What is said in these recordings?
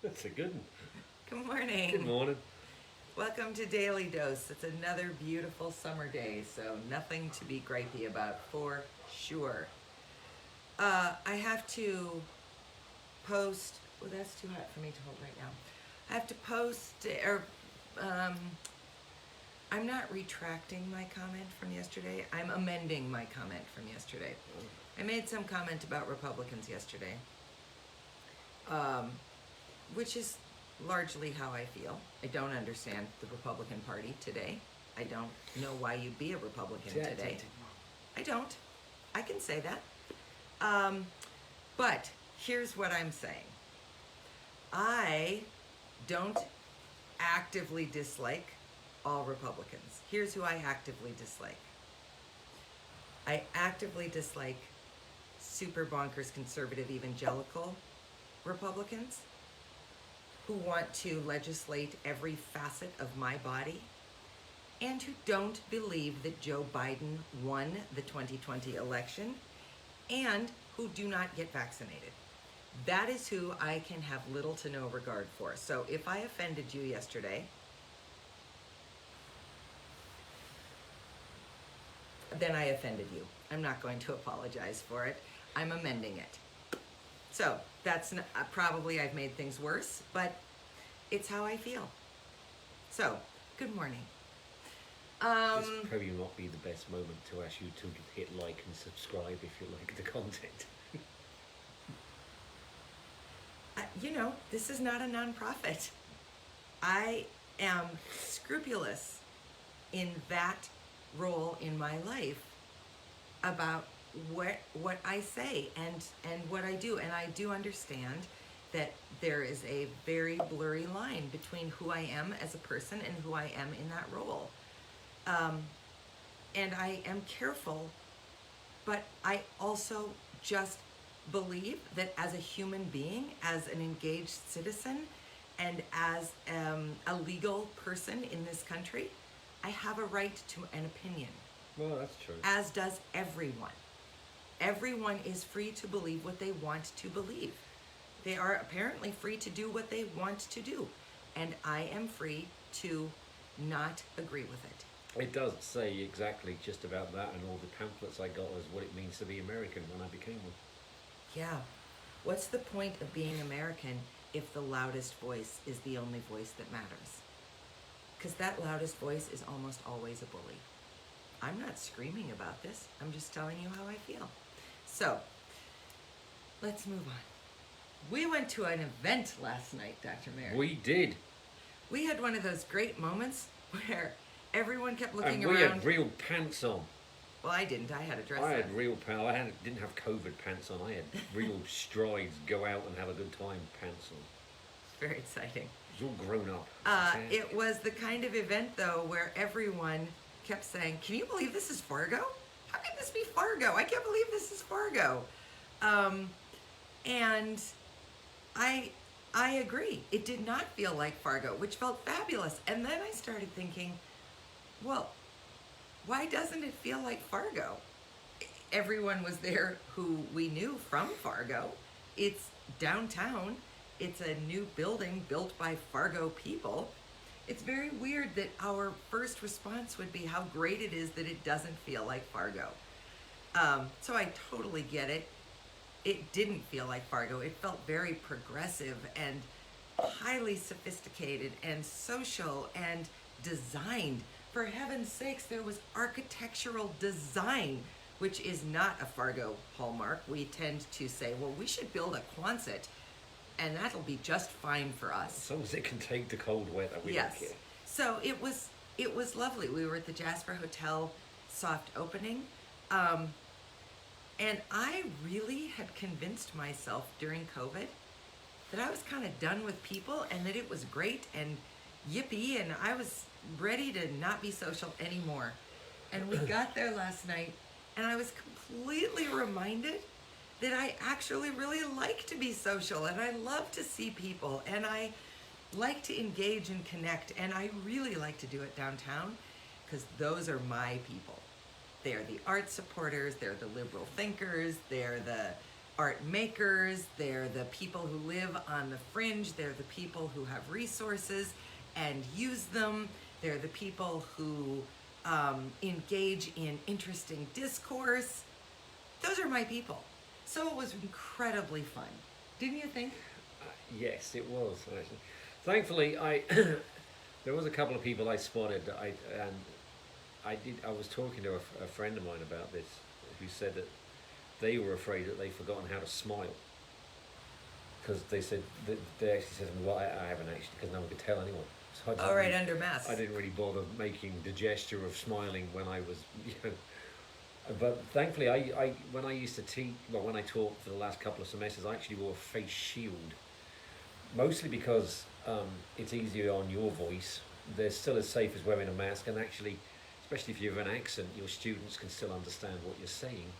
That's a good one. Good morning. Good morning. Welcome to Daily Dose. It's another beautiful summer day, so nothing to be gripey about for sure. I have to post. Oh, that's too hot for me to hold right now. I have to post, or I'm not retracting my comment from yesterday. I'm amending my comment from yesterday. I made some comment about Republicans yesterday, which is largely how I feel. I don't understand the Republican Party today. I don't know why you'd be a Republican today. I don't. I can say that. But here's what I'm saying. I don't actively dislike all Republicans. Here's who I actively dislike. I actively dislike super bonkers conservative evangelical Republicans who want to legislate every facet of my body and who don't believe that Joe Biden won the 2020 election and who do not get vaccinated. That is who I can have little to no regard for. So if I offended you yesterday, then I offended you. I'm not going to apologize for it. I'm amending it. So that's probably I've made things worse, but it's how I feel. So, good morning. This probably not be the best moment to ask you to hit like and subscribe if you like the content. This is not a nonprofit. I am scrupulous in that role in my life about what I say and what I do. And I do understand that there is a very blurry line between who I am as a person and who I am in that role. And I am careful, but I also just believe that as a human being, as an engaged citizen, and as a legal person in this country, I have a right to an opinion. Well, that's true. As does everyone. Everyone is free to believe what they want to believe. They are apparently free to do what they want to do. And I am free to not agree with it. It does say exactly just about that, and all the pamphlets I got was what it means to be American when I became one. Yeah. What's the point of being American if the loudest voice is the only voice that matters? Because that loudest voice is almost always a bully. I'm not screaming about this. I'm just telling you how I feel. So, let's move on. We went to an event last night, Dr. Merritt. We did. We had one of those great moments where everyone kept looking And we around. had real pants on. Well, I didn't. I had a dress on. I had real pants. Didn't have COVID pants on. I had real strides, go out and have a good time pants on. Very exciting. It was all grown up. It was the kind of event, though, where everyone kept saying, "Can you believe this is Fargo? How can this be Fargo? I can't believe this is Fargo." And I agree. It did not feel like Fargo, which felt fabulous. And then I started thinking, well, why doesn't it feel like Fargo? Everyone was there who we knew from Fargo. It's downtown. It's a new building built by Fargo people. It's very weird that our first response would be how great it is that it doesn't feel like Fargo. So I totally get it. It didn't feel like Fargo. It felt very progressive and highly sophisticated and social and designed. For heaven's sakes, there was architectural design, which is not a Fargo hallmark. We tend to say, well, we should build a Quonset, and that'll be just fine for us. As long as it can take the cold weather, we don't care. So it was lovely. We were at the Jasper Hotel soft opening. And I really had convinced myself during COVID that I was kind of done with people and that it was great and yippee, and I was ready to not be social anymore. And we got there last night, and I was completely reminded that I actually really like to be social, and I love to see people, and I like to engage and connect, and I really like to do it downtown because those are my people. They're the art supporters, they're the liberal thinkers, they're the art makers, they're the people who live on the fringe, they're the people who have resources and use them, they're the people who engage in interesting discourse. Those are my people. So it was incredibly fun. Didn't you think? Yes, it was actually. Thankfully, I there was a couple of people I spotted that I was talking to a friend of mine about this, who said that they were afraid that they'd forgotten how to smile, because they said that they actually said to me, well, I haven't actually, because no one could tell anyone. So All right, under mask. I didn't really bother making the gesture of smiling when I was, you know. But thankfully, I when I used to teach, well, when I taught for the last couple of semesters, I actually wore a face shield, mostly because it's easier on your voice. They're still as safe as wearing a mask, and actually, especially if you have an accent, your students can still understand what you're saying.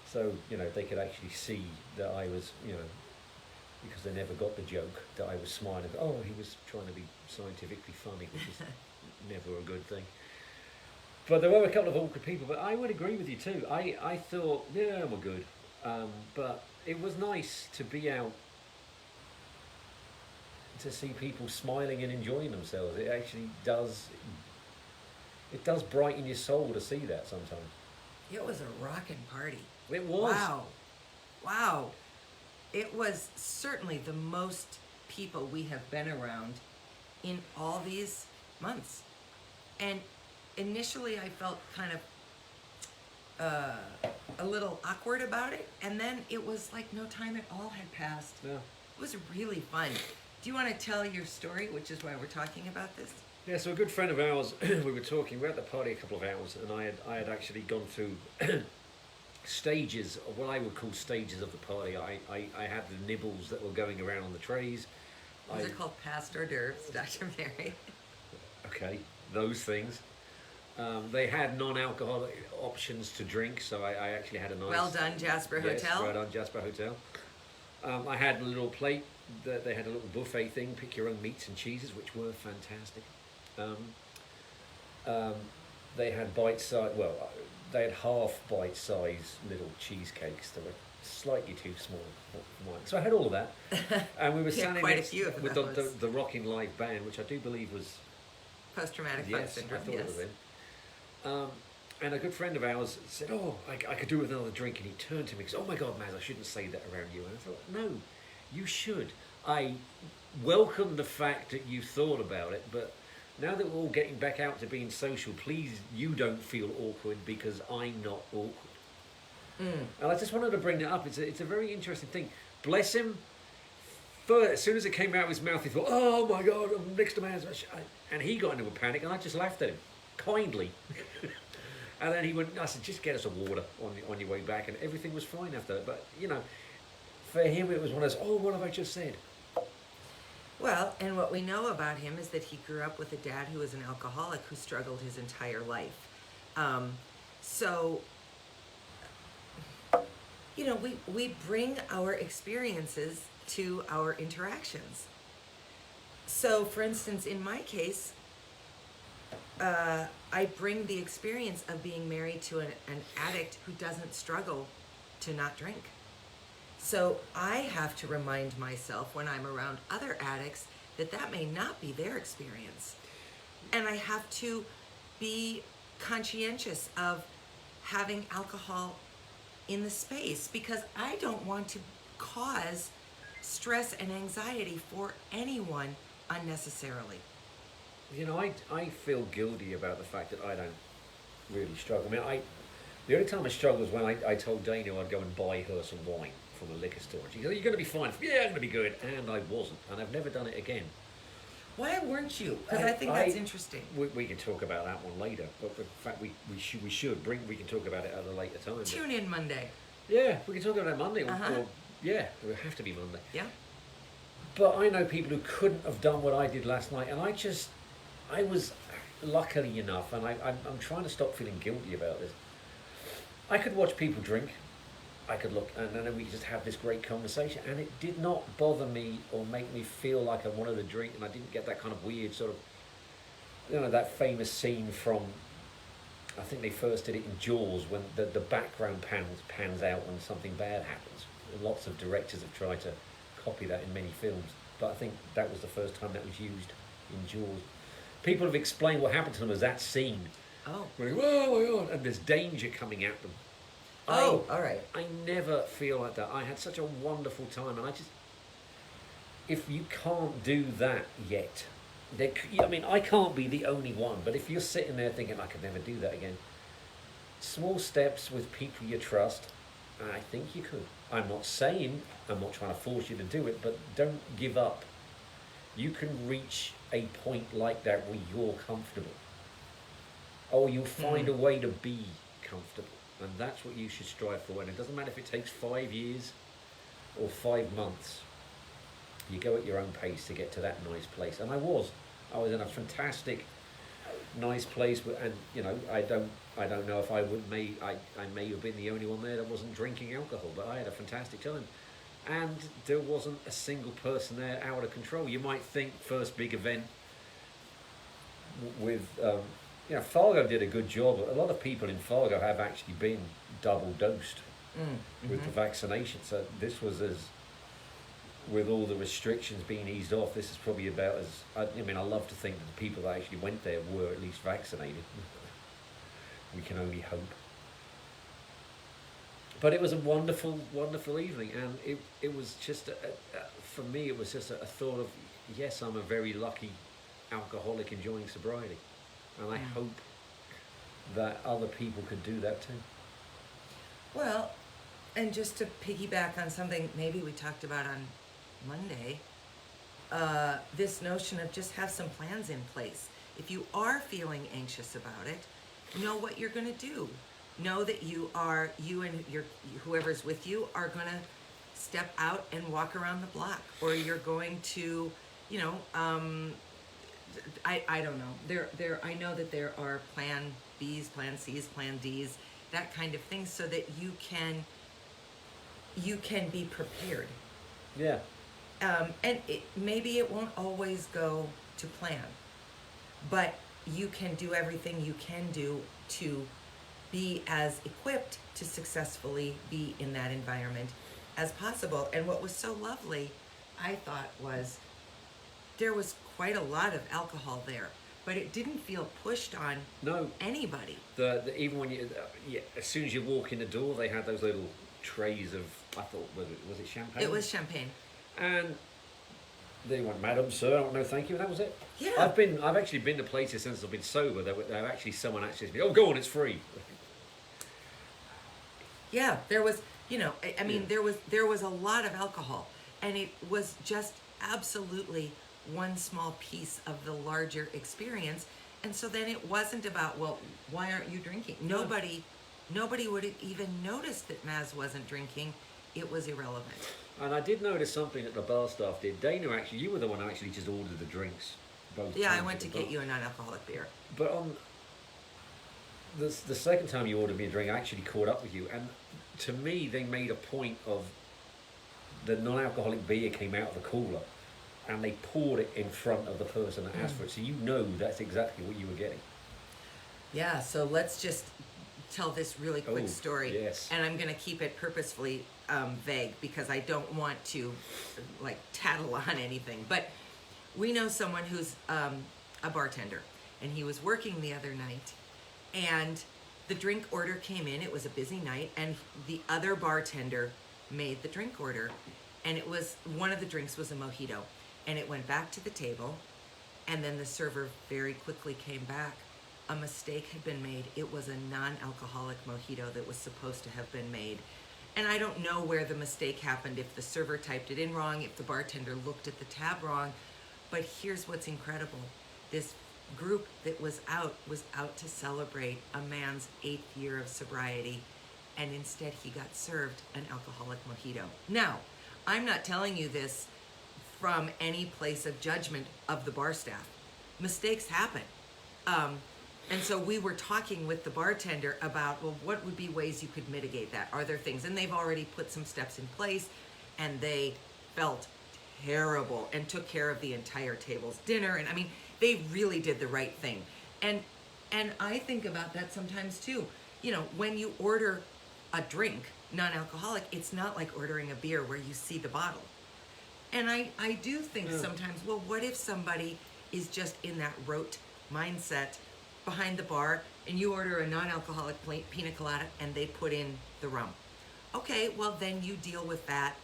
So, you know, they could actually see that I was, you know, because they never got the joke, that I was smiling. Oh, he was trying to be scientifically funny, which is never a good thing. But there were a couple of awkward people, but I would agree with you too. I thought, yeah, we're good. But it was nice to be out, to see people smiling and enjoying themselves. It actually does, it does brighten your soul to see that sometimes. It was a rockin' party. It was. Wow. Wow. It was certainly the most people we have been around in all these months. And initially I felt kind of a little awkward about it. And then it was like no time at all had passed. Yeah. It was really fun. Do you want to tell your story, which is why we're talking about this? Yeah, so a good friend of ours, we were at the party a couple of hours, and I had actually gone through stages, of what I would call stages of the party. I had the nibbles that were going around on the trays. Those are called past hors d'oeuvres, Dr. Mary. Okay, those things. They had non-alcoholic options to drink, so I actually had a nice... Well done, Jasper Yes, Hotel. well done, Jasper Hotel. I had a little plate, that they had a little buffet thing, pick your own meats and cheeses, which were fantastic. They had they had half bite-size little cheesecakes that were slightly too small for mine. So I had all of that, and we were standing quite a next few of with those. the Rocking Live band, which I do believe was... Post-traumatic fun syndrome, I thought yes. it would have been. And a good friend of ours said, oh, I could do with another drink, and he turned to me and said, oh my God, Maz, I shouldn't say that around you. And I thought, no, you should. I welcome the fact that you thought about it, but now that we're all getting back out to being social, please, you don't feel awkward, because I'm not awkward. And I just wanted to bring that up. It's a very interesting thing. Bless him. As soon as it came out of his mouth, he thought, oh my God, I'm next to Maz. And he got into a panic, and I just laughed at him, kindly. And then he went, I said, just get us a water on your way back, and everything was fine after that. But, you know, for him it was one of those, oh, what have I just said? Well, and what we know about him is that he grew up with a dad who was an alcoholic who struggled his entire life. So, you know, we bring our experiences to our interactions. So, for instance, in my case, I bring the experience of being married to an addict who doesn't struggle to not drink. So I have to remind myself when I'm around other addicts that that may not be their experience. And I have to be conscientious of having alcohol in the space, because I don't want to cause stress and anxiety for anyone unnecessarily. You know, I feel guilty about the fact that I don't really struggle. I mean, the only time I struggled was when I told Dana I'd go and buy her some wine from a liquor store. She said, you're going to be fine. Yeah, I'm going to be good. And I wasn't. And I've never done it again. Why weren't you? Because I think that's interesting. We can talk about that one later. But in fact, we can talk about it at a later time. Tune in Monday. Yeah, we can talk about it Monday. Uh-huh. Or, yeah, it would have to be Monday. Yeah. But I know people who couldn't have done what I did last night. And I was luckily enough, and I'm trying to stop feeling guilty about this. I could watch people drink. I could look, and then we just have this great conversation, and it did not bother me or make me feel like I wanted to drink, and I didn't get that kind of weird sort of, you know, that famous scene from, I think they first did it in Jaws, when the background pans out when something bad happens. lots of directors have tried to copy that in many films, but I think that was the first time that was used in Jaws. People have explained what happened to them as that scene. Oh. Where, oh my God, and there's danger coming at them. Oh, all right. I never feel like that. I had such a wonderful time, and if you can't do that yet, I mean, I can't be the only one, but if you're sitting there thinking, I could never do that again, small steps with people you trust, I think you could. I'm not saying, I'm not trying to force you to do it, but don't give up. You can reach a point like that where you're comfortable. Or you'll find a way to be comfortable. And that's what you should strive for. And it doesn't matter if it takes 5 years or 5 months. You go at your own pace to get to that nice place. And I was in a fantastic, nice place. And you know, I don't know if I may have been the only one there that wasn't drinking alcohol, but I had a fantastic time. And there wasn't a single person there out of control. You might think first big event with, you know, Fargo did a good job. A lot of people in Fargo have actually been double dosed with the vaccination. So this was with all the restrictions being eased off, this is probably about as, I mean, I love to think that the people that actually went there were at least vaccinated. We can only hope. But it was a wonderful, wonderful evening, and it was just, for me, it was just a thought of, yes, I'm a very lucky alcoholic enjoying sobriety, and I hope that other people could do that too. Well, and just to piggyback on something maybe we talked about on Monday, this notion of just have some plans in place. If you are feeling anxious about it, know what you're going to do. Know that you and whoever's with you are going to step out and walk around the block, or you're going to, you know, I don't know. I know that there are plan Bs, plan Cs, plan Ds, that kind of thing, so that you can be prepared. Yeah. And maybe it won't always go to plan, but you can do everything you can do to be as equipped to successfully be in that environment as possible. And what was so lovely, I thought, was there was quite a lot of alcohol there, but it didn't feel pushed on anybody. Even when as soon as you walk in the door, they had those little trays of, I thought, was it champagne? It was champagne. And they went, "Madam, sir, I don't know, thank you," and that was it. Yeah. I've actually been to places since I've been sober that someone actually said, "Oh, go on, it's free." Yeah, there was, you know, I mean, there was a lot of alcohol, and it was just absolutely one small piece of the larger experience. And so then it wasn't about, well, why aren't you drinking? Nobody would have even noticed that Maz wasn't drinking. It was irrelevant. And I did notice something that the bar staff did. Dana, actually, you were the one who actually just ordered the drinks. Yeah, I went to get you a non-alcoholic beer. But on the second time you ordered me a drink, I actually caught up with you. And to me, they made a point of the non-alcoholic beer came out of the cooler, and they poured it in front of the person that asked for it. So you know that's exactly what you were getting. Yeah, so let's just tell this really quick story. Yes. And I'm going to keep it purposefully vague because I don't want to like tattle on anything. But we know someone who's a bartender, and he was working the other night, and the drink order came in. It was a busy night, and the other bartender made the drink order, and it was, one of the drinks was a mojito, and it went back to the table, and then the server very quickly came back. A mistake had been made. It was a non-alcoholic mojito that was supposed to have been made. And I don't know where the mistake happened, if the server typed it in wrong, if the bartender looked at the tab wrong, but here's what's incredible. This group that was out to celebrate a man's 8th year of sobriety, and instead he got served an alcoholic mojito. Now, I'm not telling you this from any place of judgment of the bar staff. Mistakes happen. And so we were talking with the bartender about, well, what would be ways you could mitigate that? Are there things? And they've already put some steps in place, and they felt terrible and took care of the entire table's dinner. And I mean, they really did the right thing. And I think about that sometimes too. You know, when you order a drink, non-alcoholic, it's not like ordering a beer where you see the bottle. And I do think sometimes, well, what if somebody is just in that rote mindset behind the bar and you order a non-alcoholic pina colada and they put in the rum? Okay, well, then you deal with that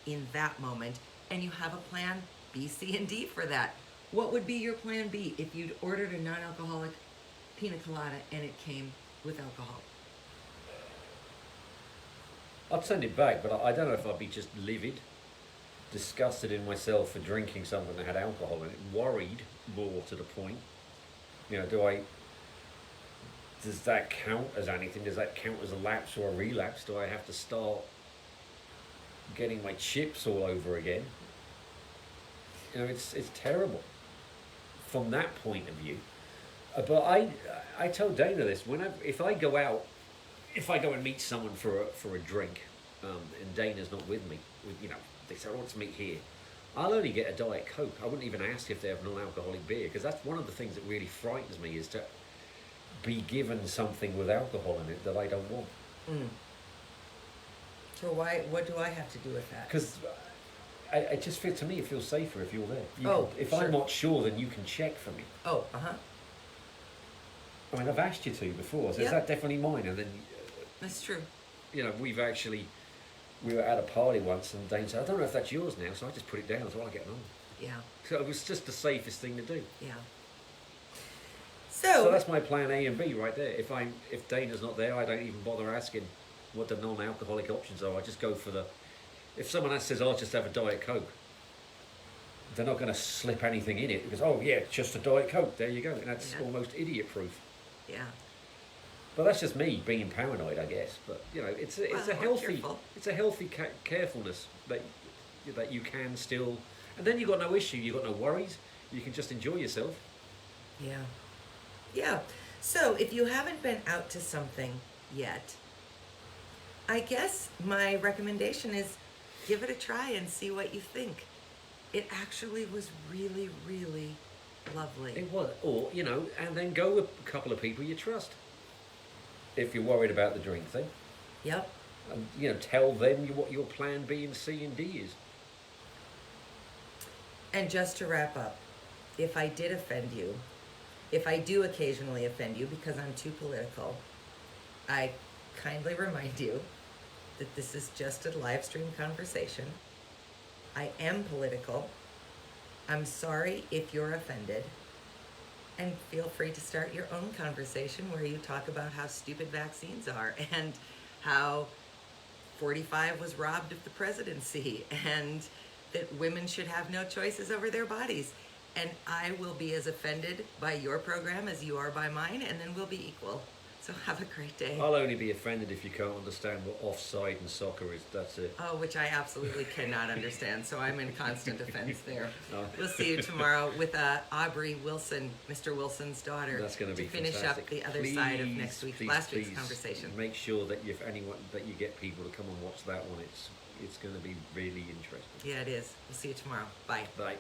in that moment and you have a plan B, C, and D for that. What would be your plan B if you'd ordered a non-alcoholic pina colada and it came with alcohol? I'd send it back, but I don't know if I'd be just livid, disgusted in myself for drinking something that had alcohol in it, worried more to the point. You know, does that count as anything? Does that count as a lapse or a relapse? Do I have to start getting my chips all over again? You know, it's terrible from that point of view. But I told Dana this, if I go out, if I go and meet someone for a drink, and Dana's not with me, you know, they say, I want to meet here, I'll only get a Diet Coke. I wouldn't even ask if they have non-alcoholic beer, because that's one of the things that really frightens me, is to be given something with alcohol in it that I don't want. So what do I have to do with that? Because I just feel, to me, it feels safer if you're there. If sure. I'm not sure, then you can check for me. Oh, I mean, I've asked you to before, so is Yep. that definitely mine? And then, that's true. you know, we were at a party once, and Dane said, I don't know if that's yours now, so I just put it down as well, I get on. Yeah, So it was just the safest thing to do. yeah. So that's my plan A and B right there. If Dana's not there, I don't even bother asking what the non-alcoholic options are. I just go for if someone else says, I'll just have a Diet Coke, they're not going to slip anything in it, because, oh yeah, it's just a Diet Coke, there you go. And that's almost idiot-proof. Yeah. But that's just me being paranoid, I guess. But you know, it's a healthy carefulness that you can still, and then you've got no issue, you've got no worries, you can just enjoy yourself. Yeah. Yeah. So if you haven't been out to something yet, I guess my recommendation is give it a try and see what you think. It actually was really, really lovely. It was, or you know, and then go with a couple of people you trust. If you're worried about the drink thing, Yep. and you know, tell them what your plan B and C and D is. And just to wrap up, if I did offend you, if I do occasionally offend you because I'm too political, I kindly remind you that this is just a live stream conversation. I am political. I'm sorry if you're offended. And feel free to start your own conversation where you talk about how stupid vaccines are and how 45 was robbed of the presidency and that women should have no choices over their bodies. And I will be as offended by your program as you are by mine, and then we'll be equal. So have a great day. I'll only be offended if you can't understand what offside and soccer is. That's it. Oh, which I absolutely cannot understand. So I'm in constant offense there. Oh. We'll see you tomorrow with Aubrey Wilson, Mr. Wilson's daughter. That's going to be finish fantastic. up the other side of next week, last week's conversation. Make sure that that you get people to come and watch that one. It's going to be really interesting. Yeah, it is. We'll see you tomorrow. Bye. Bye.